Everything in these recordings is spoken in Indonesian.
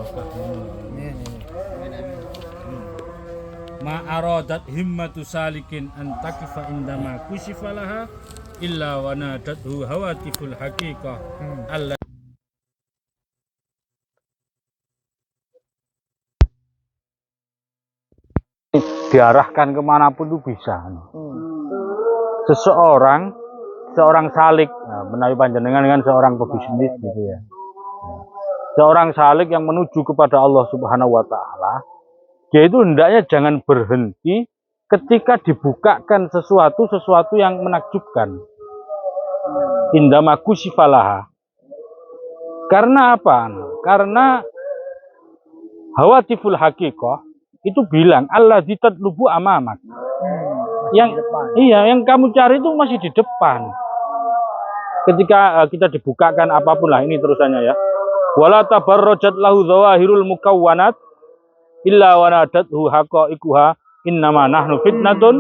barokah. Ma aradat himmatu salikin an takifa indama kusifalaha illa wa nadathu hawatiful haqiqah Allah. Diarahkan kemanapun itu bisa. Seorang salik, menawi panjenengan dengan seorang pebisnis gitu ya. Seorang salik yang menuju kepada Allah Subhanahu wa taala, dia itu hendaknya jangan berhenti ketika dibukakan sesuatu yang menakjubkan. Indama kusifalaha. Karena apa? Karena hawatiful haqiqah itu bilang Allah ditatlubu amamak. Yang kamu cari itu masih di depan. Ketika kita dibukakan apapun lah, ini terusannya ya. Wala tabarrajat lahu zawahirul mukawwanat illa wa nadathu haqa'iquha innama nahnu fitnatun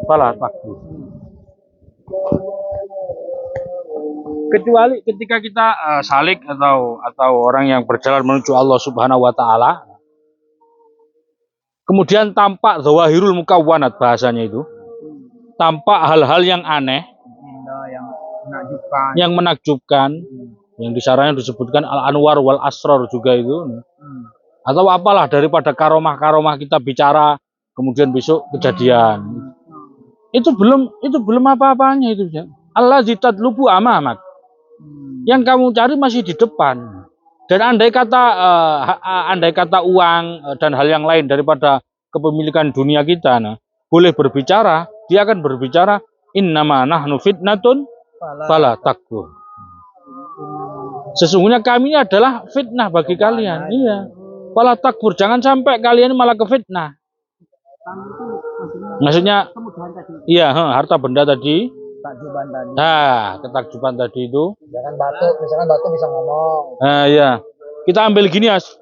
fala takfur. Kecuali ketika kita salik atau orang yang berjalan menuju Allah Subhanahu wa taala, kemudian tampak zawahirul mukawwanat, bahasanya itu tampak hal-hal yang aneh, yang menakjubkan, yang di saranya disebutkan al-anwar wal asrar juga itu, atau apalah daripada karomah-karomah kita bicara kemudian besok kejadian, itu belum apa-apanya itu ya. Allah zitatlubu amamak, yang kamu cari masih di depan. Dan andai kata uang dan hal yang lain daripada kepemilikan dunia kita, boleh berbicara, dia akan berbicara innama nahnu fitnatun fala takfur. Sesungguhnya kami ini adalah fitnah bagi kalian. Iya. Fala takfur, jangan sampai kalian malah ke fitnah. Maksudnya iya, harta benda tadi. Takjuban tadi. Nah, ketakjuban tadi itu. Misalkan batu bisa ngomong. Nah, iya. Kita ambil gini, As.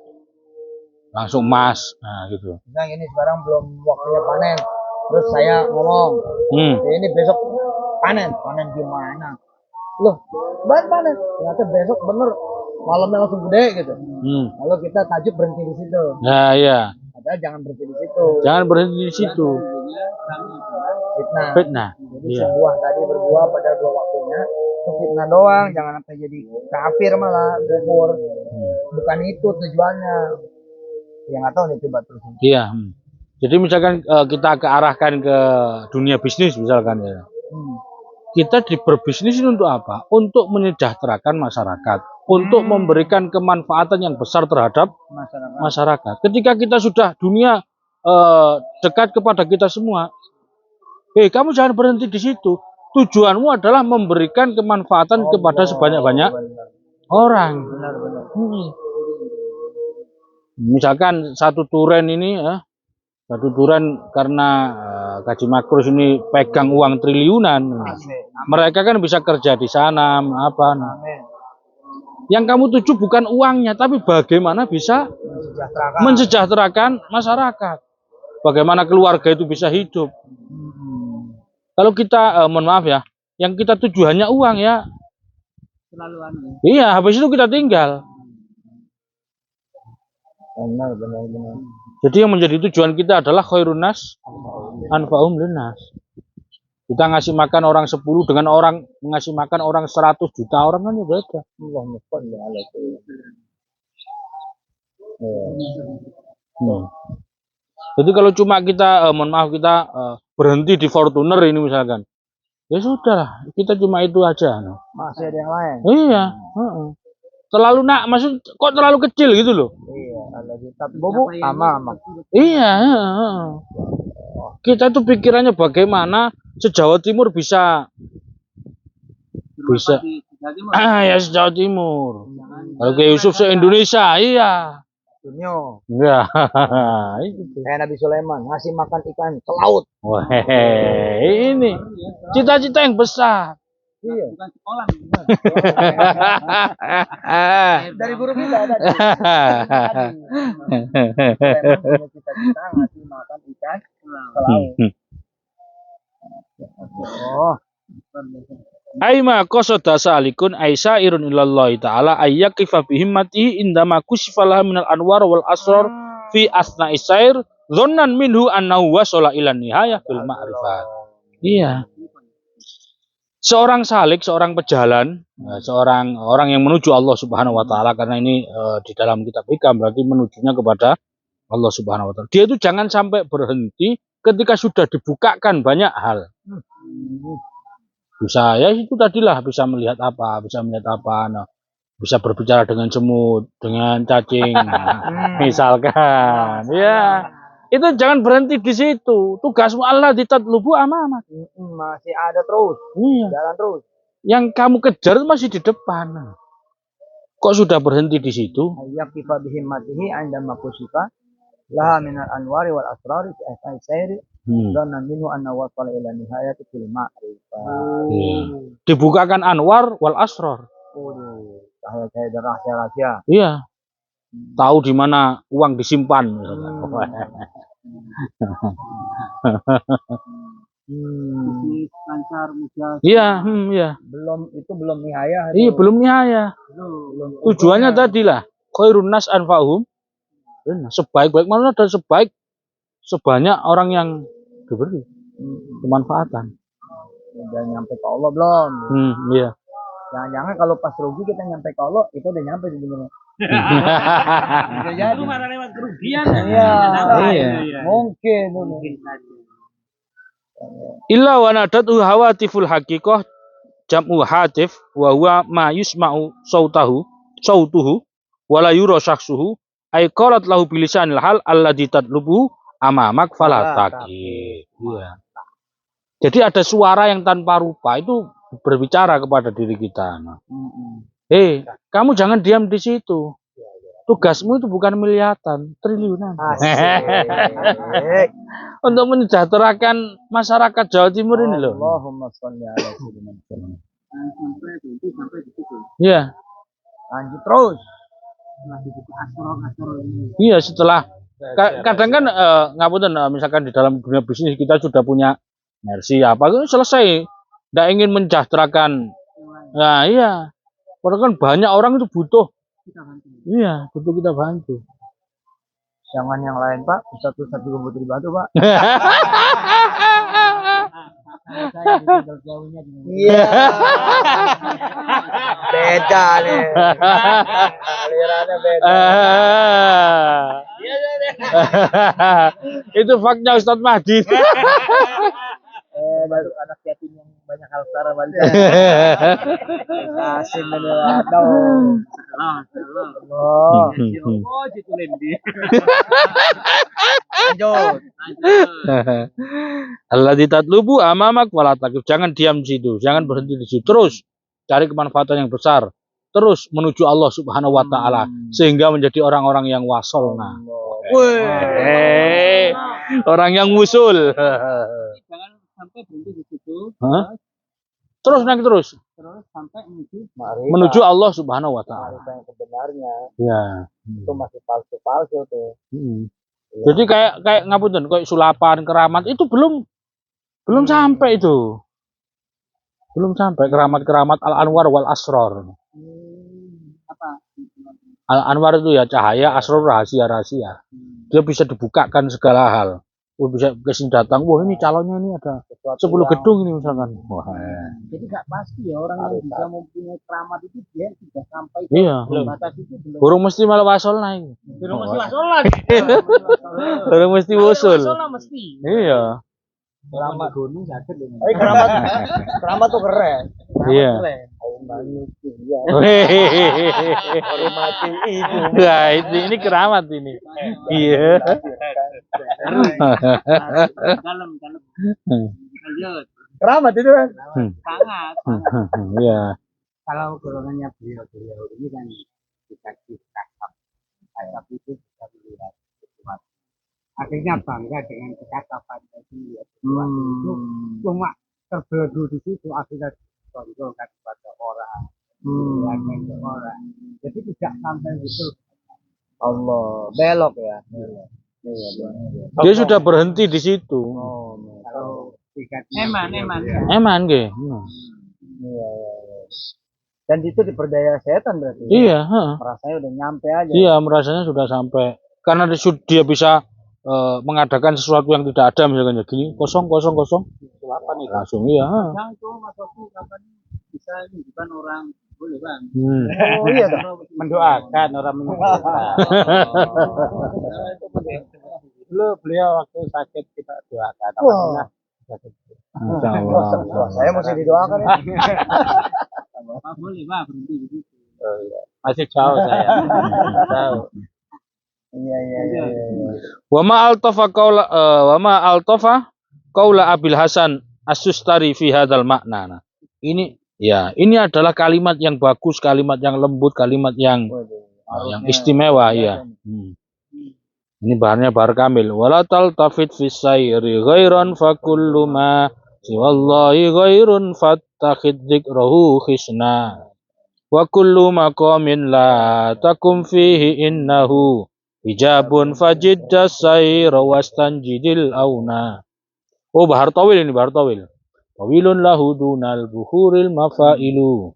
Langsung emas. Nah, gitu. Nah, ini sekarang belum waktunya panen. Terus saya ngomong. Ini besok panen gimana? Loh, panen. Ternyata besok bener malamnya langsung gede gitu. Lalu kita tajuk berhenti di situ. Nah, iya. Padahal jangan berhenti di situ. Jangan berhenti di situ. Fitnah. Jadi sebuah tadi berbuah pada dua waktunya. Itu fitnah doang, jangan sampai jadi kafir malah, kufur. Bukan itu tujuannya. Yang nggak tahu nih, coba terus. Iya. Jadi misalkan kita kearahkan ke dunia bisnis misalkan ya. Kita berbisnis ini untuk apa? Untuk menyejahterakan masyarakat, untuk memberikan kemanfaatan yang besar terhadap masyarakat. Ketika kita sudah dunia dekat kepada kita semua, kamu jangan berhenti di situ. Tujuanmu adalah memberikan kemanfaatan kepada sebanyak-banyak orang. Misalkan satu turen ini, satu turen karena Kaji Makrus ini pegang uang triliunan, mereka kan bisa kerja di sana, apa? Yang kamu tuju bukan uangnya, tapi bagaimana bisa mensejahterakan masyarakat, bagaimana keluarga itu bisa hidup. Kalau kita, mohon maaf ya, yang kita tuju hanya uang ya, iya, habis itu kita tinggal. Benar. Jadi yang menjadi tujuan kita adalah khairun nas anfa'um linnas. Kita ngasih makan orang 10 dengan orang ngasih makan orang 100 juta orang kan ya beda. Jadi kalau cuma kita, mohon maaf, kita berhenti di Fortuner ini misalkan, ya sudah, kita cuma itu aja. Masih ada yang lain. Iya. Terlalu maksud kok terlalu kecil gitu loh. Iya, tapi bobo ama. Iya. Kita tuh pikirannya bagaimana se-Jawa Timur bisa ya se-Jawa Timur. Kalau ke Yusuf se-Indonesia, iya. Dunyo. Iya. Kayak Nabi Sulaiman ngasih makan ikan ke laut. Wah, ini cita-cita yang besar. Iya. Bukan sekolah. Dari guru kita tadi. Cita-cita ngasih makan ikan ke laut. Oh. Aima qasada salikun aisya'irun ilallahi ta'ala ayyakifa bihimmatihi indama kusifalah minal anwar wal asrar fi asna'i sair dhannan minhu annahu wasala ila nihayah fil ma'rifat. Iya. Seorang salik, seorang pejalan, seorang orang yang menuju Allah Subhanahu wa taala, karena ini di dalam kitab hikam berarti menujunya kepada Allah Subhanahu wa taala. Dia itu jangan sampai berhenti ketika sudah dibukakan banyak hal. Bisa ya itu tadilah, bisa melihat apa, nah, bisa berbicara dengan semut, dengan cacing, misalkan, ya. Itu jangan berhenti di situ. Tugasmu Allah ditatlubu amamak. Masih ada terus. Iya. Jalan terus. Yang kamu kejar itu masih di depan. Kok sudah berhenti di situ? Ayyakifa bihimmatihi indama kusifa laha minal anwari wal asrari fi asna'i sayri dhanna minhu anna wasala ila nihayati fil ma'rifah. Dibukakan anwar wal asrar. Cahaya-cahaya dan rahasia-rahasia. Iya. Tahu di mana uang disimpan. Lancar mudah. Iya, iya. Belum nihayah. Iya, belum nihayah. Tujuannya tadilah khairun nas anfa'hum. Sebaik-baik mana dan sebanyak orang yang diberi kemanfaatan. Udah nyampe ke Allah belum? Iya. Jangan-jangan kalau pas rugi kita nyampe ke Allah, itu udah nyampe sebenarnya. Bisa jadi. Itu marah lewat kerugian. Iya. Mungkin saja. Illa wa nadatu hawatiful haqiqah jam'u hatif wa huwa ma yusma'u sautuhu wa la yura syakhsuhu ay qalat lahu bilisanil hal alladzi tatlubu amamak fala taqi. Iya. Jadi ada suara yang tanpa rupa itu berbicara kepada diri kita. Kamu jangan diam di situ. Tugasmu itu bukan miliatan, triliunan. Untuk mensejahterakan masyarakat Jawa Timur ini loh. Allahumma sholli ala sayyidina Muhammad. Sampai di situ. Iya. Lanjut terus. Iya, setelah kadang kan ngapunten misalkan di dalam dunia bisnis kita sudah punya mercy apa itu selesai. Nggak ingin mensejahterakan. Nah, iya. Padahal kan banyak orang itu butuh. Iya, butuh kita bantu. Jangan yang lain Pak, satu-satu butuh dibantu Pak. Iya. Beda nih. Alirannya beda. Itu faknya Ustadz Mahdi. Baru anak yatim yang banyak hal secara balik. Asin dan waduh. Oh, gitu Lendi. Lanjut. Allah ditatlubu amamak wala taqif. Jangan diam di situ, jangan berhenti di situ. Terus cari kemanfaatan yang besar. Terus menuju Allah Subhanahu wa taala sehingga menjadi orang-orang yang wasolna. Orang yang wusul. Jangan sampai berhenti di situ. Terus naik terus. Terus sampai menuju Allah Subhanahu wa taala. Yang sebenarnya. Ya. Itu masih palsu-palsu tuh. Jadi kayak ngapunten, kayak sulapan, keramat itu belum sampai itu. Belum sampai keramat-keramat al-anwar wal asrar. Apa? Al-anwar itu ya cahaya, asrar rahasia-rahasia. Dia bisa dibukakan segala hal. Bisa kesini datang, wah ini calonnya ini ada 10 gedung ini misalkan. Wah. Jadi nggak pasti ya orang yang bisa mempunyai keramat itu dia sudah sampai batas itu belum. Burung mesti malah wasol naik. Burung mesti wasol lagi. Burung mesti wusul. Mesti. Iya. Keramat gunung sakit ini. Keramat tuh keren. Iya. Hormati ibu. Wah, ini keramat ini. Iya. Dalam. Lanjut. Keramat itu kan. Sangat. Iya. Kalau golongannya beliau ini kan dikasih kasab. Kasab itu bisa melihat sesuatu. Akhirnya bangga dengan kekakapan tadi. Itu cuma terbedu di situ akhirnya tonjolkan kepada orang. Jadi tidak sampai itu. Allah belok ya. Dia sudah berhenti di situ. Kalau eman. Eman nggih. Iya. Dan itu diperdaya setan berarti. Iya, Rasanya udah nyampe aja. iya, merasanya sudah sampai. Karena dia bisa mengadakan sesuatu yang tidak ada, misalkan ya gini, kosong, langsung, iya. Bisa bukan orang boleh bang. Oh iya toh. Mendoakan orang mendoakan. Dulu beliau waktu sakit kita doakan. Wah. Masya Allah. Wah, saya mesti didoakan ya. Pak boleh pak berhenti di situ. Oh, iya. Masih jauh saya. Jauh. Iya. Wa ma altafa qaula Abil Hasan As-Sustari fi hadzal makna. Nah, ini adalah kalimat yang bagus, kalimat yang lembut, kalimat yang istimewa ya. Ini bahannya bahar kamil. Wala taltafit fis sayri ghairan fa kullu ma siwallahi ghairun fattakhid dzikrahu khisna. Wa kullu maqamin la takum fihi innahu hijabun fajiddas sayra wastanjidil auna. Oh, bahar tawil ini, bahar tawil. Tawilun lahu dunal buhuril mafailu.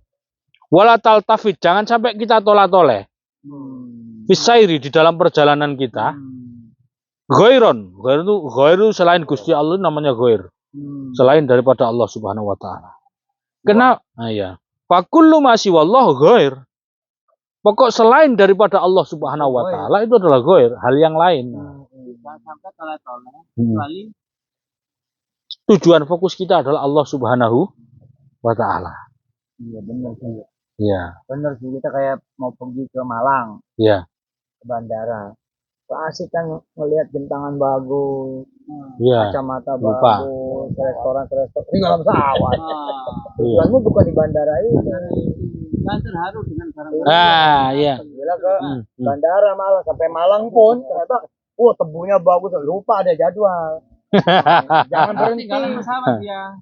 Wala taltafit, jangan sampai kita tolak-toleh. Fisairi di dalam perjalanan kita. Ghairon itu selain Gusti Allah namanya ghair. Selain daripada Allah Subhanahu wa taala. Kenapa? Nah, ya. Fakullu ma siwallahu ghair. Pokok selain daripada Allah Subhanahu wa taala itu adalah ghair, hal yang lain. Jangan sampai tolak-tolak kecuali tujuan fokus kita adalah Allah Subhanahu wa taala. Iya benar sih. Iya. Benar sih, kita kayak mau pergi ke Malang. Iya. Ke bandara. Asik kan ngelihat bentangan bagus, kacamata bagus, restoran tinggal pesawat. Tujuanmu bukan di bandara ini. Kan terharu dengan barang. Iya. Bila ke bandara malah sampai Malang pun ternyata, tebunya bagus, lupa ada jadwal. Jangan berhenti. Pesawat ya.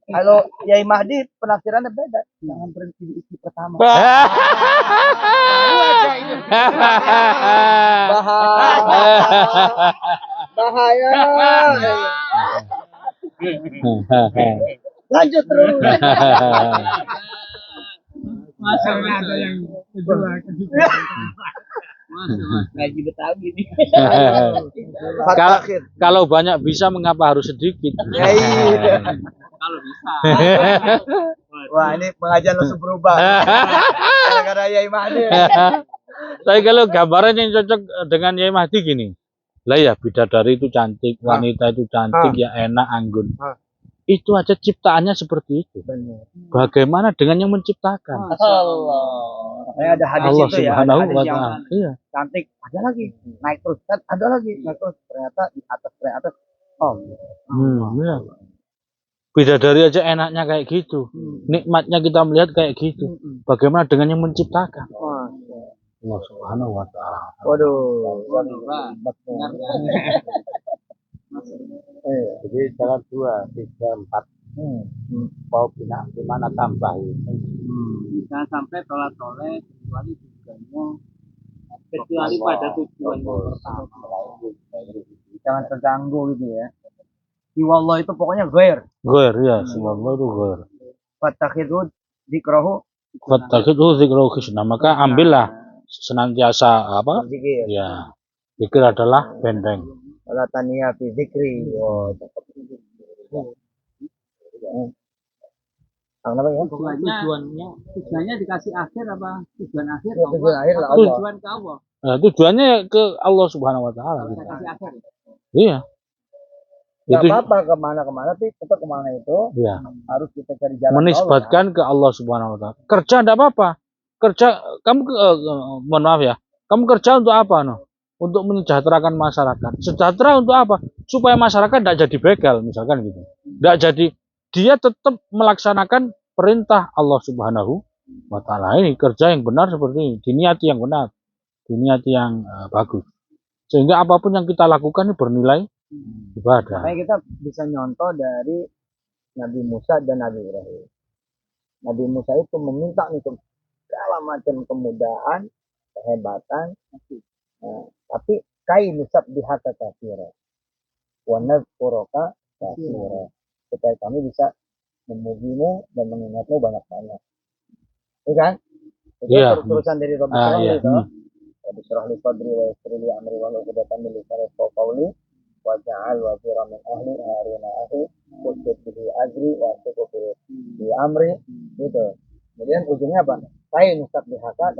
Kalau Yai Mahdi penafsirannya beda. Jangan berhenti di istri pertama. Bahaya. Lanjut terus. Masa ada yang kedua ketiga. Gaji Betawi ini. Kalau banyak bisa mengapa harus sedikit? Kalau bisa. Wah, ini pengajian langsung berubah. Gara-gara Yai Mahdi. Tapi kalau gambaran yang cocok dengan Yai Mahdi gini. Lah ya, bidadari itu cantik, wanita itu cantik, ya enak, anggun. Itu aja ciptaannya seperti itu. Bagaimana dengan yang menciptakan? Allah. Ada hadis Allah itu ya, Subhanahu ada hadis wa yang ta'ala. Iya. cantik, ada lagi. Naik terus, ada lagi. Naik terus, ternyata di atas. Iya. Bidadari aja enaknya kayak gitu. Nikmatnya kita melihat kayak gitu. Bagaimana dengan yang menciptakan? Allah Subhanahu wa ta'ala. Waduh. Jadi jangan 2, 3, 4. Mau gimana tambahin. Jangan sampai tolak-tolak kecuali pada tujuan pertama. Jangan terganggu gitu ya. Siwallah itu pokoknya ghair. Ghair, ya. Siwallah itu ghair. Fattakhidhu dzikrahu. Fattakhidhu dzikrahu khisna. Maka ambillah senantiasa apa? Zikir. Ya. Zikir adalah benteng. Wala taniya fi dzikri. Kenapa ya? Tujuannya dikasih akhir apa? Tujuan akhir Ya, tujuan akhir lah Allah. Tujuan ke Allah. Nah, tujuannya ke Allah Subhanahu wa taala. Kasih akhir. Iya. Gak Itu apa-apa kemana tapi tetap kemana itu harus kita cari jalan. Menisbatkan ke Allah Subhanahu wa taala. Kerja enggak apa-apa. Kerja kamu mohon maaf ya. Kamu kerja untuk apa no? Untuk menyejahterakan masyarakat. Sejahtera untuk apa? Supaya masyarakat tidak jadi begal misalkan gitu. Tidak jadi, dia tetap melaksanakan perintah Allah Subhanahu wa taala. Ini kerja yang benar seperti ini, diniati yang benar, diniati yang bagus. Sehingga apapun yang kita lakukan ini bernilai ibadah. Makanya kita bisa nyontoh dari Nabi Musa dan Nabi Ibrahim. Nabi Musa itu meminta nih segala macam kemudahan, kehebatan, tapi kain nisab dihata kathira wa nadhkuruka kathira, supaya kami bisa memujimu dan mengingatmu banyak-banyak. Iya kan? Itu Iya. terusan dari Rabbi Ah, Syrah iya. itu. Rabbi Syrah li sadri wa yassir li amri wa uqdatan min lisani yafqahu qawli waj'al waziran min ahli haruna akhi ushdud bihi azri wa ashriku fi amri gitu. Kemudian ujungnya apa? Saya nusab bihaka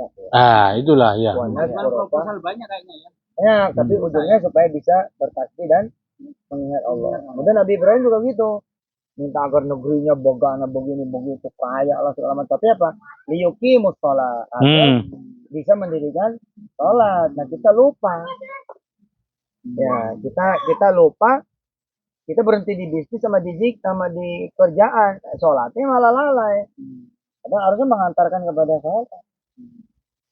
Itulah ya. Proposal banyak kayaknya ya. Ya, tapi ujungnya supaya bisa bertasbih dan mengingat Allah. Kemudian Nabi Ibrahim juga gitu. Minta agar negerinya bogana begini begitu kaya Allah segala macam. Tapi apa? Liyuqimus shalah. Agar bisa mendirikan sholat. Nah, kita lupa. Ya, kita lupa. Kita berhenti di bisnis sama di zik sama di kerjaan. Sholatnya malah lalai. Padahal harusnya mengantarkan kepada sholat.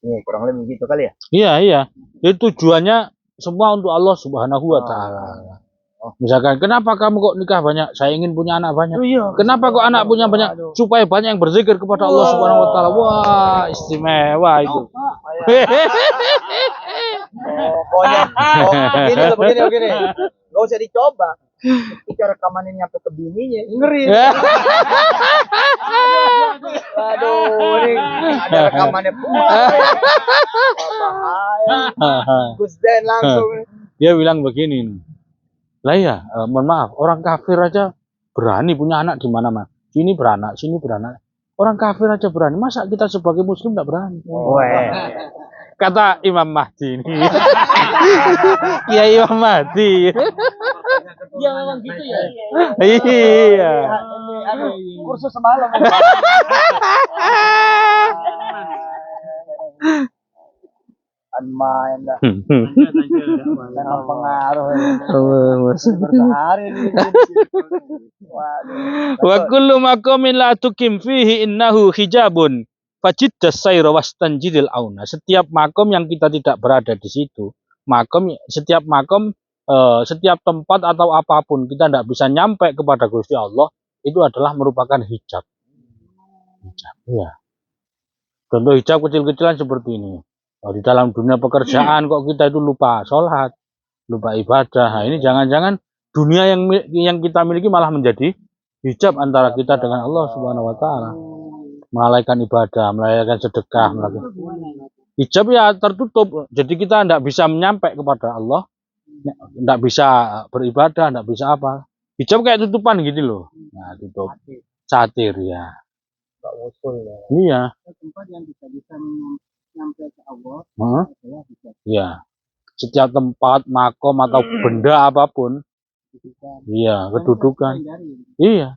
Iya, kurang lebih begitu kali ya. Iya. Itu tujuannya semua untuk Allah Subhanahu wa taala. Misalkan, kenapa kamu kok nikah banyak? Saya ingin punya anak banyak. Kenapa kok anak punya banyak? Supaya banyak yang berzikir kepada Allah Subhanahu wa taala. Wah, istimewa itu. Begini. Gak usah dicoba. Ketika rekaman ini nyampe ke bininya, ngeri. Aduh, ini ada rekamannya bahaya. Gus Den langsung. Dia bilang begini, lah ya, mohon maaf, orang kafir aja berani punya anak di mana-mana. Sini beranak. Orang kafir aja berani, masa kita sebagai muslim tidak berani? Kata Imam Mahdi ini. Ya Imam Mahdi. Ya memang gitu ya. Iya. Kursus semalam. Main dah. Dengan pengaruh. Berhari ini. Wa kullu maqamin la tuqim fihi innahu hijabun fajiddas sayra wastanjidil auna. Setiap makom yang kita tidak berada di situ, setiap tempat atau apapun kita tidak bisa nyampe kepada Gusti Allah, itu adalah merupakan hijab. Ya. Contoh hijab kecil-kecilan seperti ini. Di dalam dunia pekerjaan kok kita itu lupa sholat, lupa ibadah. Nah, ini jangan-jangan dunia yang kita miliki malah menjadi hijab antara kita dengan Allah Subhanahu wa taala. Melalaikan ibadah, melalaikan sedekah, hijab ya tertutup. Jadi kita tidak bisa menyampai kepada Allah, tidak bisa beribadah, tidak bisa apa. Hijab kayak tutupan gitu loh. Nah, tutup. Satir ya. Iya. Tempat yang bisa nyampe ke Allah. Ya. Setiap tempat, makom atau benda apapun. Iya, kedudukan. Iya.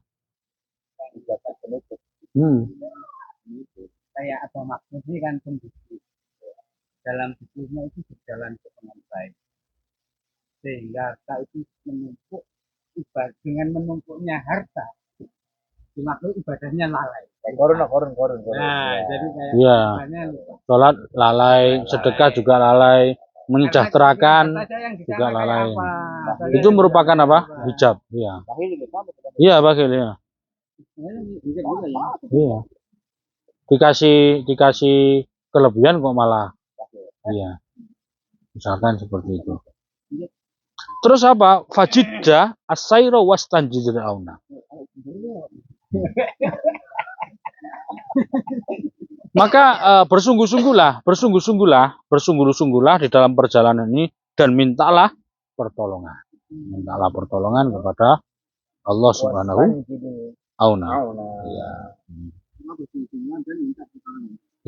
Kayak ada maksudnya kan bisnis. Dalam bisnisnya itu berjalan dengan baik. Sehingga kita itu menumpuk dengan menumpuknya harta. Dimaksud ibadahnya lalai. Korun. Nah, jadi kayak sholat lalai, sedekah juga lalai, mensejahterakan juga lalai. Itu merupakan apa? Hijab. Iya. Iya, bakhil ya. Iya. Dikasih kelebihan kok malah. Iya. Misalkan seperti itu. Terus apa? Fajidda as-sayra wastanjidil auna. Maka bersungguh-sungguhlah di dalam perjalanan ini dan mintalah pertolongan. Mintalah pertolongan kepada Allah Subhanahu wa taala.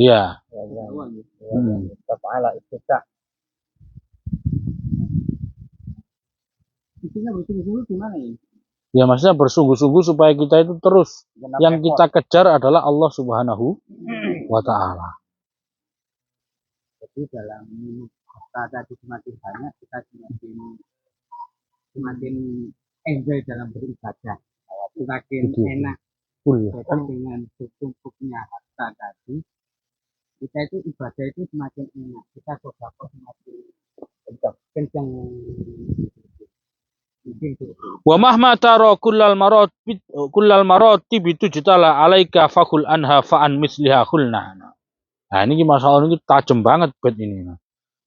Iya. Isinya bersungguh-sungguh gimana ya? Ya maksudnya bersungguh-sungguh supaya kita itu terus yang kita kejar adalah Allah Subhanahu wa taala. Jadi dalam kata tadi semakin banyak kita semakin enjoy dalam beribadah, semakin enak. Dengan tumpuknya harta tadi, kita itu ibadah itu semakin enak. Kita sedekah semakin kencang. Wa mahma tara kullal maratib tujtala alaika fakul anha fa'an misliha khulna. Nah, ini masalah ini tajam banget bet ini.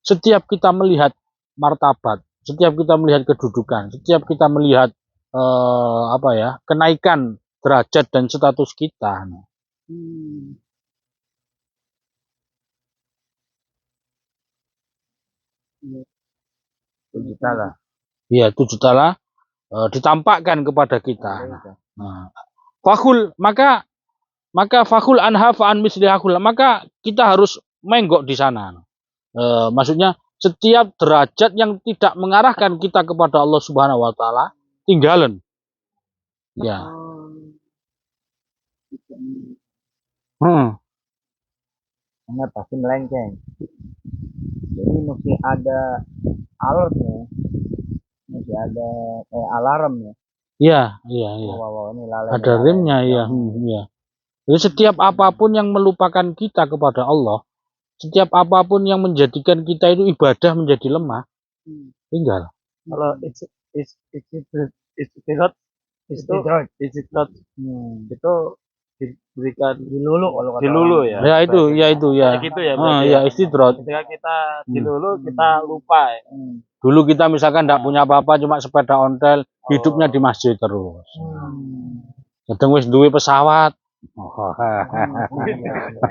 Setiap kita melihat martabat, setiap kita melihat kedudukan, setiap kita melihat kenaikan derajat dan status kita. Hmm. 7 juta lah. Iya, 7 juta lah ditampakkan kepada kita. Nah, fakul maka fakul anha fa'an misli hakul, maka kita harus menggok di sana. Maksudnya setiap derajat yang tidak mengarahkan kita kepada Allah Subhanahu wa taala tinggalan. Ya. Karena pasti melenceng. Jadi mesti ada alertnya, mesti ada alarmnya. Iya. Wow, ini lalai. Ada remnya, iya. Jadi setiap apapun yang melupakan kita kepada Allah, setiap apapun yang menjadikan kita itu ibadah menjadi lemah, tinggal. Kalau istirahat itu diberikan dilulu ya. Ya itu ya. Gitu ya. Ya istidrat. Ketika kita dilulu kita lupa. Dulu kita misalkan tidak punya apa-apa, cuma sepeda ontel, hidupnya di masjid terus. Kadang wis duwe pesawat.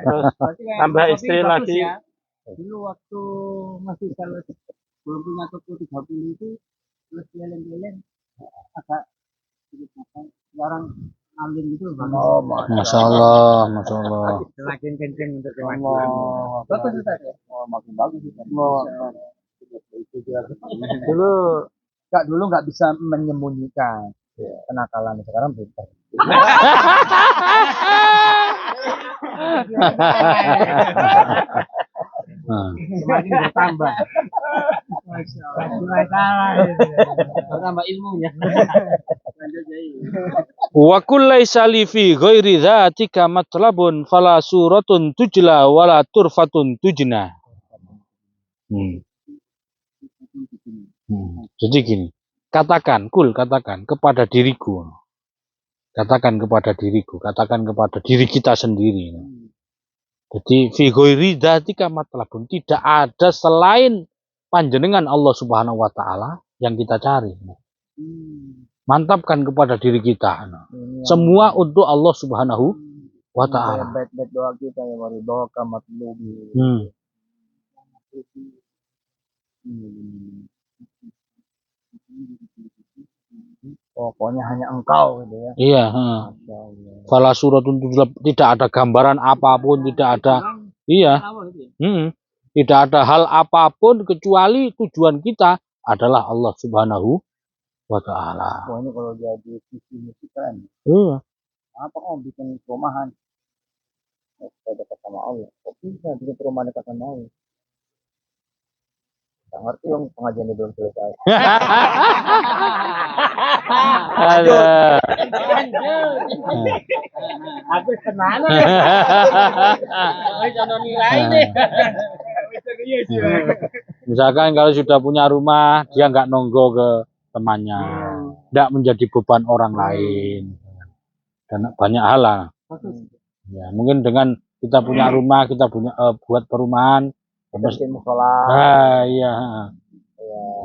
Terus tambah istri lagi. Ya. Dulu waktu masih kalau belum punya toko 30 itu terus keliling-keliling agak sekarang alim gitu bagus. Masya Allah. Semakin kenceng untuk Allah. bagus Ustaz ya. Makin bagus. Dulu nggak bisa menyembunyikan kenakalan, sekarang bisa. Semakin bertambah. Masya Allah. Bertambah ilmunya. Wa kullaisa li fi ghairi dzatika matlabun fala suratun tujla wala turfatun tujna. Jadi gini, katakan kepada diriku. Katakan kepada diri kita sendiri. Jadi fi ghairi dzatika matlabun, tidak ada selain panjenengan Allah Subhanahu wa taala yang kita cari. Mantapkan kepada diri kita. Semua untuk Allah Subhanahu wa taala. Baik doa kita ya waridho kamatlubi. Pokoknya hanya engkau gitu ya. Iya, fala suratun tujla, tidak ada gambaran apapun, tidak ada tidak ada hal apapun kecuali tujuan kita adalah Allah Subhanahu wa taala. Wah, ini kalau jadi visi misi keren. Iya. Apa bikin perumahan supaya dekat sama Allah? Kok bisa bikin perumahan dekat sama Allah? Nggak ngerti yang pengajian ini belum selesai. Ada. Aku kenal. Jangan nilai deh. Misalkan kalau sudah punya rumah, dia nggak nonggo ke temannya, nggak menjadi beban orang lain, dan banyak hal lah. Ya, mungkin dengan kita punya rumah, kita punya buat perumahan, Bikin musola. iya.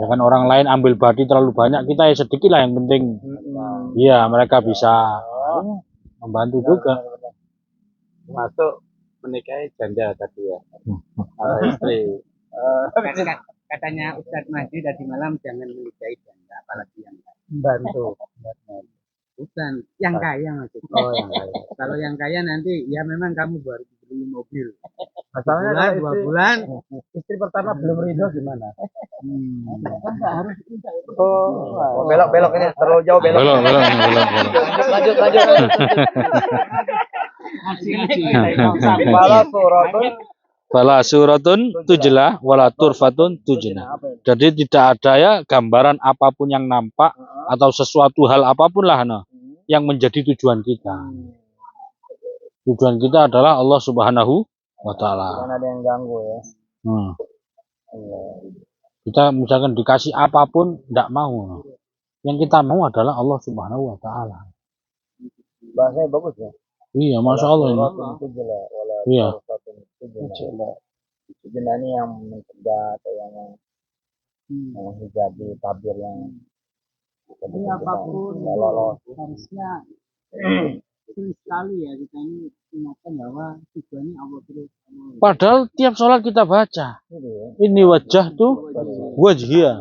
Ya kan orang lain ambil badi terlalu banyak, kita ya sedikit lah yang penting. Iya, mereka bisa membantu juga. Masuk menikahi janda tadi ya. Istri. Katanya Ustadz Mahdi tadi malam jangan menikahi janda, apalagi yang Bantu. bukan yang kaya maksudnya. Oh, yang kaya. Kalau yang kaya nanti ya memang kamu baru beli mobil. Masalahnya Dua bulan. Istri pertama belum ridho gimana? Kan nggak harus minta. Belok ini terlalu jauh belok. Belum. Lanjut. Fala suratun tujla wala turfatun tujna. Jadi tidak ada ya gambaran apapun yang nampak atau sesuatu hal apapun lah yang menjadi tujuan kita. Tujuan kita adalah Allah Subhanahu wa taala. Jangan ada yang ganggu ya. Kita misalkan dikasih apapun tidak mau. Yang kita mau adalah Allah Subhanahu wa taala. Bahasanya bagus ya. Iya, Masya Allah ini. Iya. Tujla ini yang mencegah atau yang menghijabi tabir yang Jadi apapun harusnya Sering sekali ya kita ini ingatkan bahwa tujuannya Allah terus. Padahal tiap sholat kita baca. Gitu ya. Ini wajah tuh wajhia.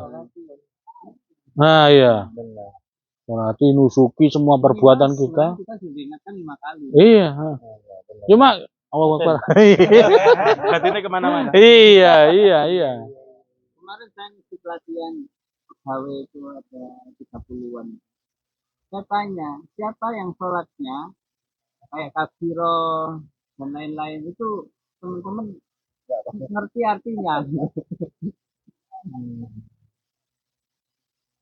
Nah iya. Benar. Berarti nusuki semua perbuatan kita. Kita sudah ingatkan 5 kali. Iya. Cuma Allah Akbar. Berarti ini kemana-mana. Iya, iya, iya. Kemarin saya ngisi pelatihan pegawai itu ada 30-an. Saya tanya, siapa yang sholatnya kayak kabiro dan lain-lain itu teman-teman ngerti artinya.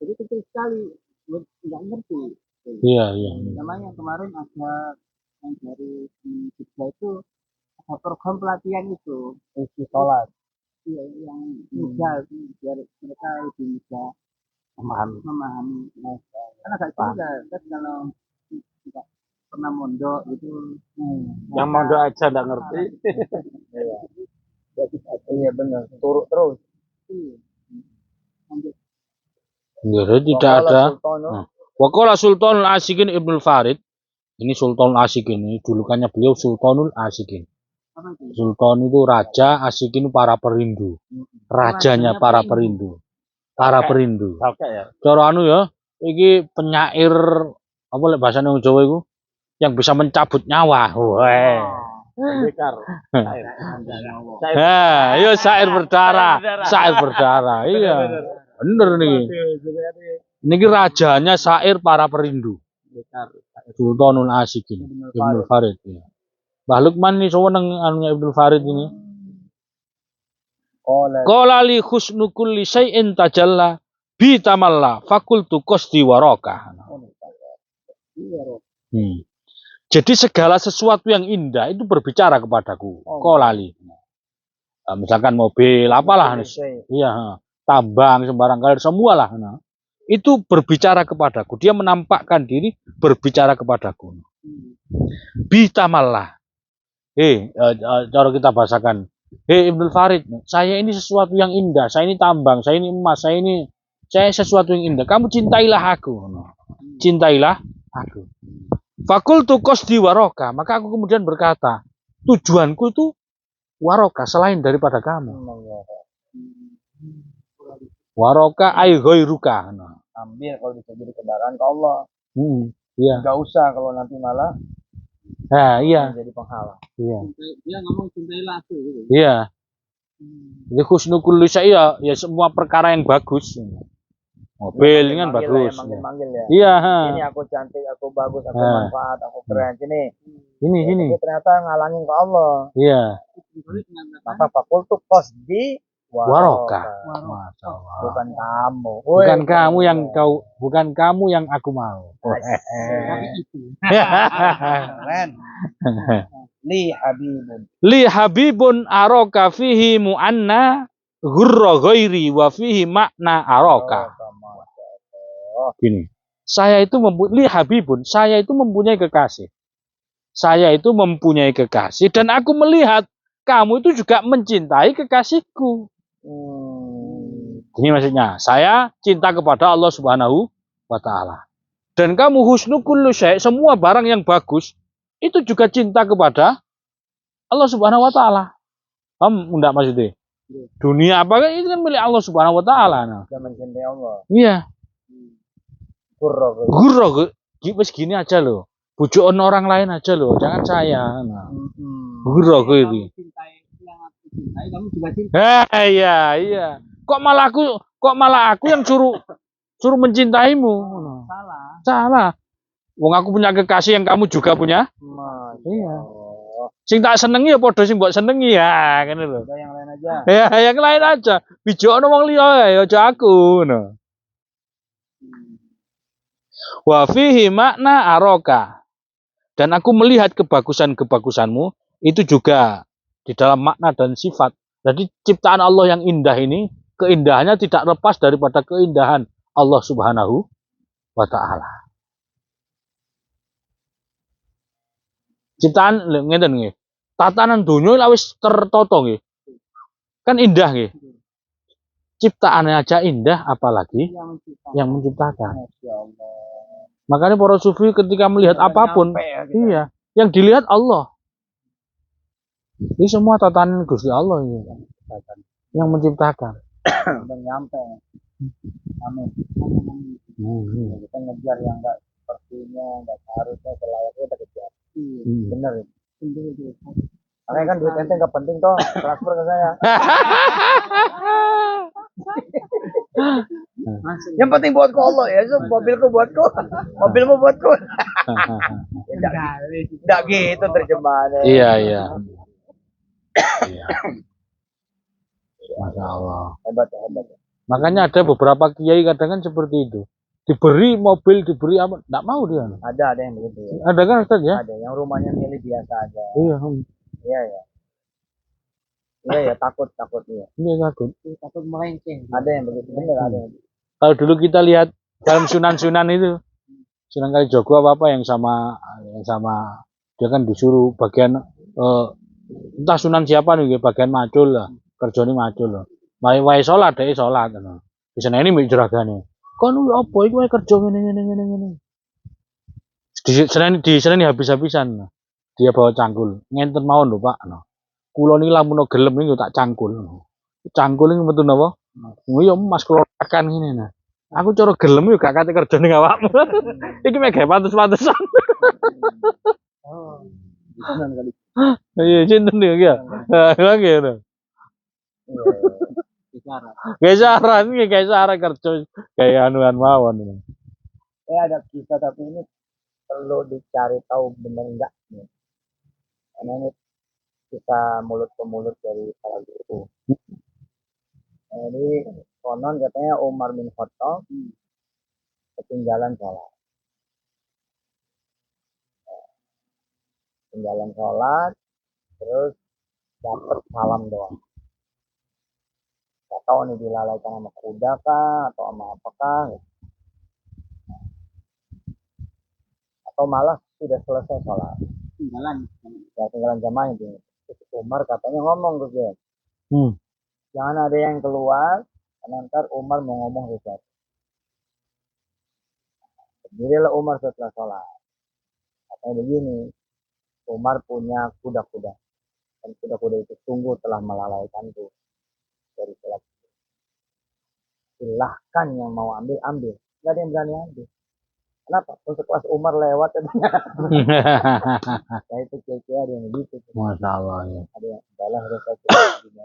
Jadi kecil sekali, nggak ngerti. Iya, iya. Namanya kemarin ada yang dari di Jogja itu ada program pelatihan itu. Isi sholat. Iya, yang mudah biar mereka lebih mudah memahami. Karena agak juga kan kalau tidak pernah mondok itu Yang mondok aja nggak ngerti. Iya. Iya benar. Turut terus. lanjut. Jadi tidak ada. Waqala Sultanul Asikin Ibnul Farid. Ini Sultanul Asikin ini julukannya beliau Sultanul Asikin. Apa itu? Sultan itu raja, Asikin para perindu. Rajanya para perindu. Para perindu. Oke ya. Cara anu ya, iki penyair apa lek bahasane wong Jawa iku yang bisa mencabut nyawa. Weh. Bekar. Nah, yo syair berdarah, syair berdarah. Iya. Bener nih. Niki rajanya syair para perindu. Sultanul Asikin Ibnul Farid ya. Mbah Lukman nih seneng anunya Ibnul Farid ini. Qala li husnu kulli syai'in tajalla bi tamalla fakultu qasdi waraka. Jadi segala sesuatu yang indah itu berbicara kepadaku. Qala li. Nah, misalkan mobil apalah iya, tambang sembarang kali semualah nah. Itu berbicara kepadaku. Dia menampakkan diri berbicara kepadaku. Bi tamalla. Cara kita bahasakan. Ibnul Farid, saya ini sesuatu yang indah, saya ini tambang, saya ini emas, saya sesuatu yang indah. Kamu cintailah aku. Cintailah aku. Fakultu qasdi waroka, maka aku kemudian berkata, tujuanku itu waroka selain daripada kamu. Waroka ay ghairuka. Ambil kalau bisa jadi kendaraan ke Allah. Iya. Enggak usah kalau nanti malah Nah, iya. jadi penghalang. Iya. Dia ngomong cintailah aku gitu. Iya. Jadi husnu kulli syai' ya semua perkara yang bagus. Mobil ini kan bagus. Manggil ya. Iya, Ini aku cantik, aku bagus, aku manfaat, aku keren. Sini. Ini. Tapi ternyata ngalangin ke Allah. Iya. Maka fakultu qasdi Waroka. Bukan kamu. Bukan kamu yang bukan kamu yang aku mau. Keren. Li habibun aroka fihi mu'anna ghurra ghairi wa fihi makna aroka. Gini. Saya itu mempunyai kekasih. Saya itu mempunyai kekasih dan aku melihat kamu itu juga mencintai kekasihku. Ini maksudnya, saya cinta kepada Allah Subhanahu wa Ta'ala. Dan kamu husnu kullu syai', semua barang yang bagus itu juga cinta kepada Allah Subhanahu wa Ta'ala. Paham enggak maksudnya? Dunia apa kan itu kan milik Allah Subhanahu wa Ta'ala. Kita mencintai Allah. Iya. Gurro. Wis gini aja loh. Bujukan orang lain aja loh, jangan saya. Gurro ini. Kamu juga cinta. Iya. Kok malah aku yang suruh mencintaimu. Salah. Wong aku punya kekasih yang kamu juga punya. Iya. Sing tak senengi ya padha sing mbok senengi ya, ngene lho. Yang lain aja. Ya, yang lain aja. Bijokno wong liya ya aja aku ngono. Wa fihi makna aroka. Dan aku melihat kebagusan-kebagusanmu itu juga di dalam makna dan sifat. Jadi ciptaan Allah yang indah ini, keindahannya tidak lepas daripada keindahan Allah Subhanahu wa Ta'ala. Ciptaan ngeten nggih. Tatanan donya wis tertata nggih. Kan indah nggih. Ciptaannya aja indah apalagi yang menciptakan. Makanya para sufi ketika melihat apapun, Nyampe ya kita. iya, yang dilihat Allah. Ini semua tatanan Gusti Allah ini, yang menciptakan. Udah nyampe. Amin. Kita ngejar yang enggak sepertinya, enggak seharusnya, selayaknya kita kejar. Bener. Makanya kan duit ente nggak penting toh, transfer ke saya. Yang penting buatku Allah ya, so, mobilku buatku, mobilmu buatku. Tidak gitu terjemahannya. Iya, iya. Iya. Masya Allah. Hebat ya, hebat ya. Makanya ada beberapa kiai kadang kan seperti itu. Diberi mobil, diberi apa, enggak mau dia. Ada yang begitu ya. Ada kan Ustaz ya? Ada yang rumahnya milih biasa aja. Iya, Iya ya. Iya ya, takut ya. iya takut. Takut melenceng. Ada yang begitu, bener ada. Kalau dulu kita lihat dalam sunan-sunan itu, Sunan Kalijogo apa yang sama dia kan disuruh bagian entah sunan siapa nih bagian macul lah, kerjane macul lah. Wae salat dhek salat ngono. Bisa ini mbek jeragane. Kon apa iku wae kerja ngene. Di Senin habis-habisan. Dia bawa cangkul. Ngenten mawon lho Pak. Kula niki lamun gelem niku tak cangkul. Cangkul niku metu napa? Iya Mas kula tekan ngene nah. Aku cara gelem yo gak kate kerja ning awakmu. Iki mek gawe pantes-pantesan. Oh. Sunan kali. Iya cinten yo ya. Lah ngono. Bicara. Gesaran iki gesaran kerja kayak anuan mawon. Ada kisah tapi ini perlu dicari tahu benar enggak nih. Karena ini kita mulut ke mulut dari para guru. Jadi konon katanya Umar bin Khattab ketinggalan sholat. Ketinggalan sholat, terus dapat salam doang. Gak tahu nih dilalaikan sama kuda kah atau sama apakah, atau malah sudah selesai sholat. Ketinggalan jamaah itu. Umar katanya ngomong ke dia. Jangan ada yang keluar, karena ntar Umar mau ngomong sesuatu. Berdirilah Umar setelah sholat. Katanya begini, Umar punya kuda-kuda. Dan kuda-kuda itu sungguh telah melalaikanku dari sholat. Silahkan yang mau ambil. Gak ada yang berani ambil. Kenapa? Sekelas Umar lewat. Nah itu kira-kira ada yang begitu. Masya Allah ya. Ada yang balas rasa gitu.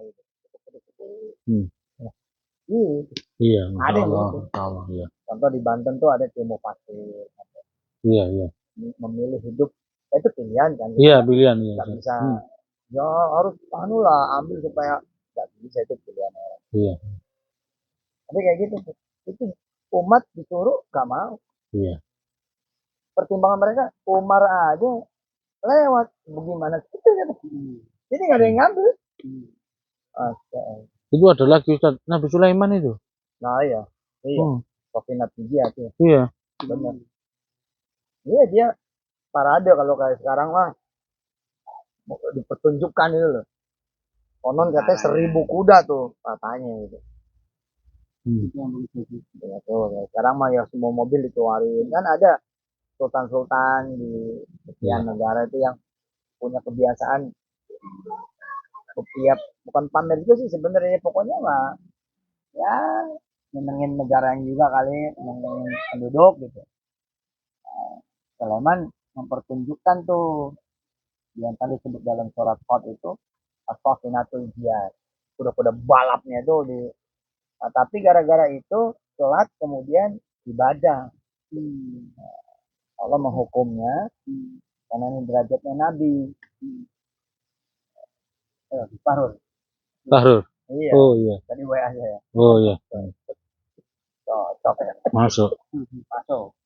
Iya, Ada yang Masya Allah, iya. Contoh di Banten tuh ada demo pasir. Iya. Memilih hidup itu pilihan kan. Iya, pilihan ya. Gak bisa. Ya harus ambil supaya gak bisa, itu pilihan orang. Iya. Tapi kayak gitu. Itu umat disuruh gak mau. Iya. Pertimbangan mereka Umar aja lewat. Bagaimana itu kan. Jadi gak ada yang ngambil. Itu ada lagi Ustaz Nabi Sulaiman itu. Nah iya. Kofinat dia tuh. Iya. Benar. Iya dia parade kalau kayak sekarang mah dipertunjukkan itu loh. Konon katanya 1000 kuda tuh katanya gitu. Ya, tuh, sekarang mah ya semua mobil dikeluarin. Kan ada sultan-sultan di sekian negara itu yang punya kebiasaan setiap bukan pamer juga sih sebenarnya, pokoknya mah ya nyenengin negaranya juga kali, nyenengin penduduk gitu. Sulaiman mempertunjukkan tuh yang tadi disebut dalam surat Qad itu as-safinatul jiyad, kuda-kuda balapnya itu di. Nah, tapi gara-gara itu telat kemudian ibadah. Allah menghukumnya karena ini derajatnya Nabi. Fahrul. Iya. Oh iya. Tadi WA aja ya. Oh iya. Cocok ya. Masuk. Masuk.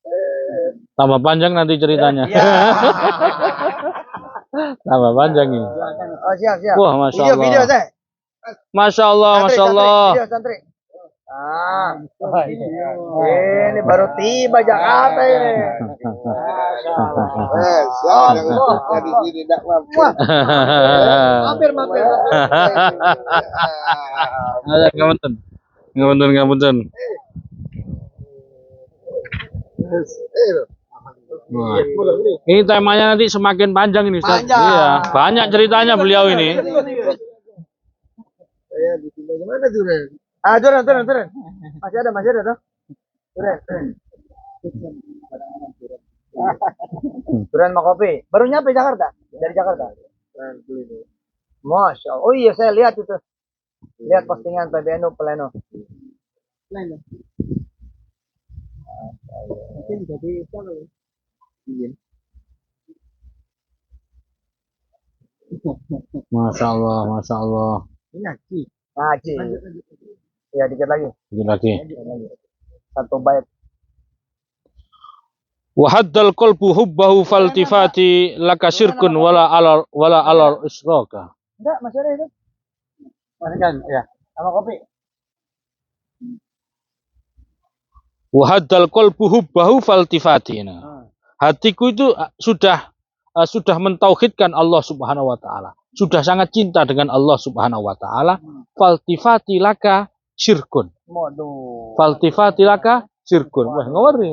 Tambah panjang nanti ceritanya. Iya. Tambah panjang ini. Oh siap. Wah, Masya Allah. Video teh. Masya Allah, Masya Allah. Video santri. Ini baru tiba Jakarta ini. Jadi sini tidak mampir. Mampir. Ngapunten. Nah, ini temanya nanti semakin panjang ini, Ustaz. Panjang. Iya, banyak ceritanya beliau ini. Gimana tuh, Ren? Ah, turun. Masih ada tuh. Turun. Turun mau kopi. Baru nyampe Jakarta? Dari Jakarta? Masya Allah. Oh iya, saya lihat itu. Lihat postingan PBNU Pleno. Mungkin jadi apa ya? Masya Allah, Masya Allah. Ini ngaji. Ngaji. Ya, dikit lagi. Dikit lagi. Satu bait. Wahaddal qalbu hubbahu faltifati laka syirkun wala alal isroka. Enggak, masih ada itu. Mana kan? Ya. Sama kopi. Wahaddal qalbu hubbahu faltifati. Nah, hatiku itu sudah mentauhidkan Allah Subhanahu wa taala. Sudah sangat cinta dengan Allah Subhanahu wa taala. Faltifati laka syirkun. Waduh. Faltifati laka syirkun. Wah, ngeri.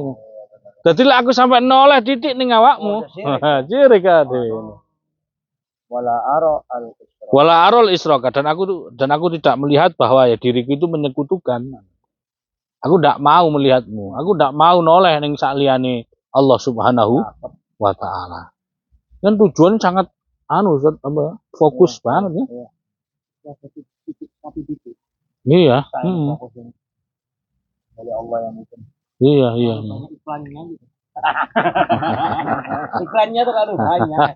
Dadi lek aku sampai noleh titik ning awakmu. Cirik ade. Wala arol isroka dan aku tidak melihat bahwa ya diriku itu menyekutukan. Aku tidak mau melihatmu. Aku tidak mau noleh ning sak liyane Allah Subhanahu wa taala. Kan tujuan sangat fokus banget ya. Iya. Dari Allah yang mungkin. Iya. Iklannya gitu. Iklannya tuh kan banyak.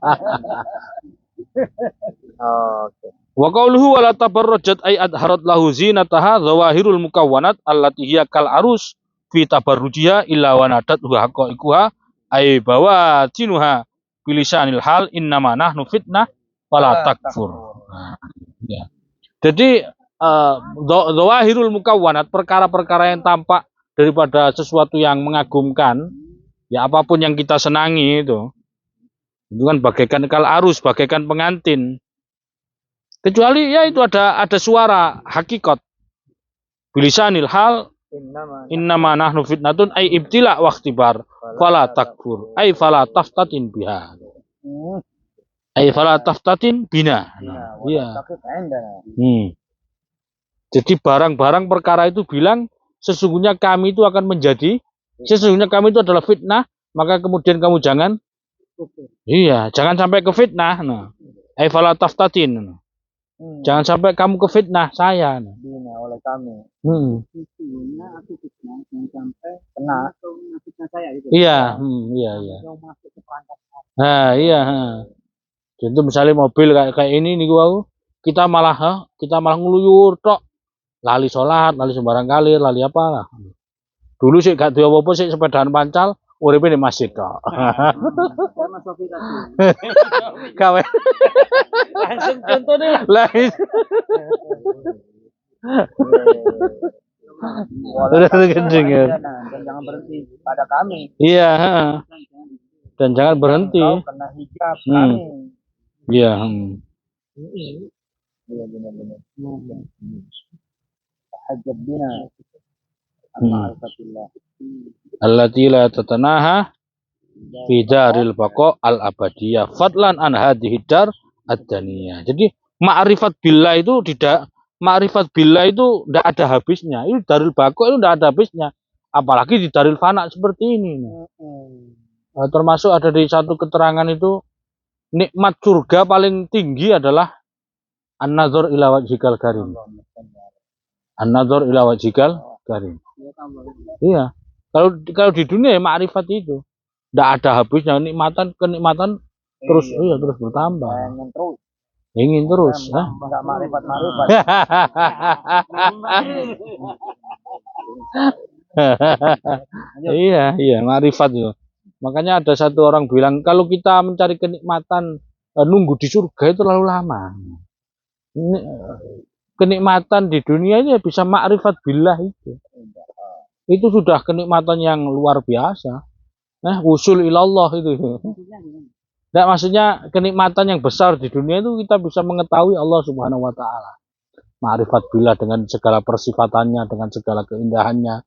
Oke. Wa qauluhu wala tabarrajat ay adharat lahu zinataha zawahirul mukawwanat allati hiya kal arus fi tabarrujiha illa wa nadat wa haqaiquha ay bawa jinuha bilisanil hal innama nahnu fitnah fala takfur. Ya. Jadi zawahirul mukawwanat perkara-perkara yang tampak daripada sesuatu yang mengagumkan, ya apapun yang kita senangi itu kan bagaikan kal arus, bagaikan pengantin. Kecuali ya itu ada suara hakikat. Bilisanil hal innama nahnu fitnatun ay ibtila wa ikhtibar fala takfur ay fala taftatin biha. Ay fala taftatin bina. Iya. Jadi barang-barang perkara itu bilang sesungguhnya kami itu akan menjadi, sesungguhnya kami itu adalah fitnah, maka kemudian kamu jangan, jangan sampai ke fitnah. Nah, ay fala taftatin. Jangan sampai kamu ke fitnah saya. Dina oleh kami. Sesungguhnya aku fitnah, jangan sampai kena fitnah saya gitu. Iya. Nah, iya. Contoh misalnya mobil kayak ini nih kita malah ngeluyur tok. Lali sholat, lali sembarang kali, lali apalah. Dulu sih gak duwe apa-apa sih sepedaan pancal, uripe di masjid tok. Mas Sofi tadi. Kawe. Langsung contohnya. Lah. Dan jangan berhenti pada kami. Iya, dan jangan berhenti. Kau kena hijab kami. Iya. Iya benar-benar. Hajab bina. Ma'rifatillah. Allati la tatanaha fi daril baqa al abadiyah fadlan an hadhihi dar ad-daniyah. Jadi ma'rifat billah itu tidak ada habisnya. Itu daril baqa itu tidak ada habisnya. Apalagi di daril fana seperti ini. Termasuk ada di satu keterangan itu nikmat surga paling tinggi adalah an-nazar ila wajhikal karim. An-nazar ila wajhikal karim. Iya. Kalau di dunia ya ma'rifat itu tidak ada habisnya, kenikmatan terus terus bertambah. Ingin terus. Enggak ma'rifat. Iya, ma'rifat itu. Makanya ada satu orang bilang kalau kita mencari kenikmatan nunggu di surga itu terlalu lama. Kenikmatan di dunia ini bisa ma'rifat billah itu. Itu sudah kenikmatan yang luar biasa. Usul ilallah itu. Nah, maksudnya kenikmatan yang besar di dunia itu kita bisa mengetahui Allah Subhanahu wa taala. Ma'rifat billah dengan segala persifatannya, dengan segala keindahannya.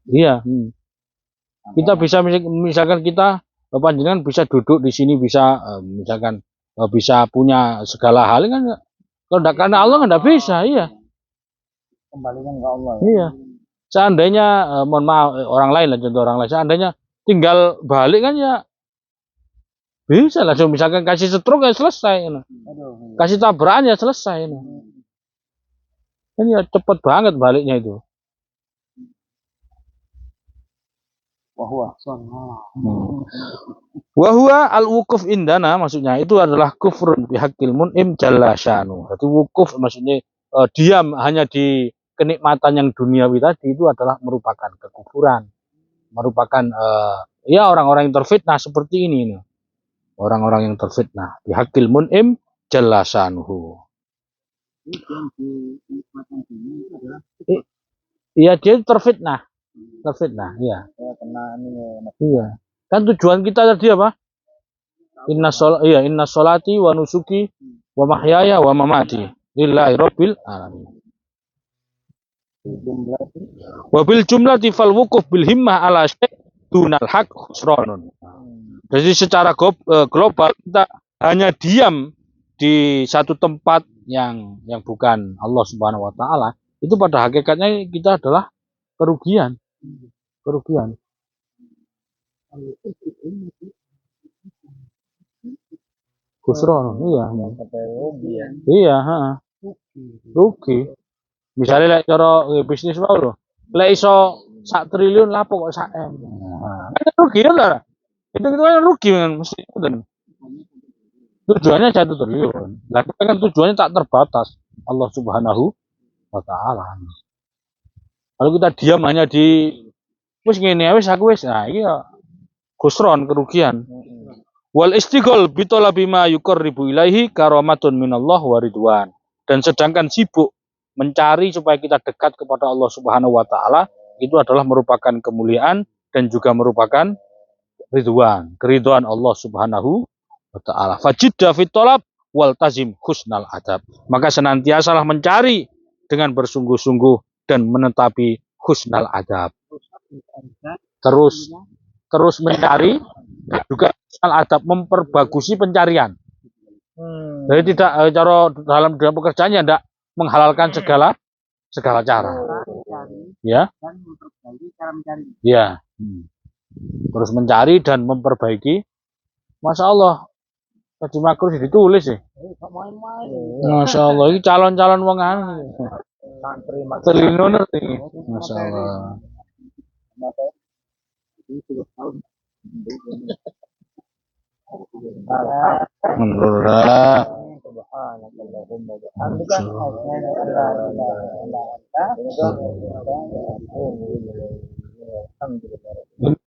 Iya. Kita bisa misalkan kita panjenengan bisa duduk di sini bisa misalkan bisa punya segala hal kan kalau tidak karena Allah kan tidak bisa, iya. Kembalikan ke Allah. Iya. Seandainya mohon maaf orang lain lah contoh orang lain, seandainya tinggal balik kan ya bisa langsung misalkan kasih stroke ya selesai. Aduh. Kasih tabrakan ya selesai. Kan ya cepet banget baliknya itu. Wahwa. Wahwa al-wukuf indana maksudnya itu adalah kufrun bihaqil mun'im jalla syanu. Jadi wukuf maksudnya diam hanya di kenikmatan yang duniawi tadi itu adalah merupakan kekufuran. Merupakan ya orang-orang yang terfitnah seperti ini. Orang-orang yang terfitnah bihaqil mun'im jalla syanuhu. Iya dia terfitnah. Terfitnah, iya. Kena ini. Iya. Kan tujuan kita tadi apa? Inna sholati wa nusuki wa mahyaya wa mamati lillahi rabbil alamin. Wa bil jumlati fal wukuf bil himmah ala syai' dunal haq khusranun. Jadi secara global kita hanya diam di satu tempat yang bukan Allah Subhanahu wa taala, itu pada hakikatnya kita adalah kerugian. Kerugian. Khusranun, iya. Iya, heeh. Rugi. Misalnya lek cara bisnis wae lho. Lek iso 1 triliun lapo kok 1 M. Kan rugi ya enggak? Itu kan rugi kan mesti ngoten. Tujuannya 1 triliun. Lah kan tujuannya tak terbatas Allah Subhanahu wa taala. Kalau kita diam hanya di wis ngene wis aku wis nah iki ya khusron kerugian. Wal istighol bitolabi ma yuqarribu ilaihi karamatun minallah wa ridwan. Dan sedangkan sibuk mencari supaya kita dekat kepada Allah Subhanahu wa taala itu adalah merupakan kemuliaan dan juga merupakan ridwan, keridhaan Allah Subhanahu wa taala. Fajidda fit talab wal tazim husnal adab. Maka senantiasalah mencari dengan bersungguh-sungguh dan menetapi husnal adab. Terus mencari dan juga husnal adab, memperbagusi pencarian. Jadi tidak cara dalam pekerjaan ya tidak menghalalkan segala cara. Ya. Ya. Terus mencari dan memperbaiki. Masya Allah. Tadi makro ditulis sih. Masya Allah. Ini calon-calon wong anu. Triliuner ini. Masya Allah. Alhamdulillah.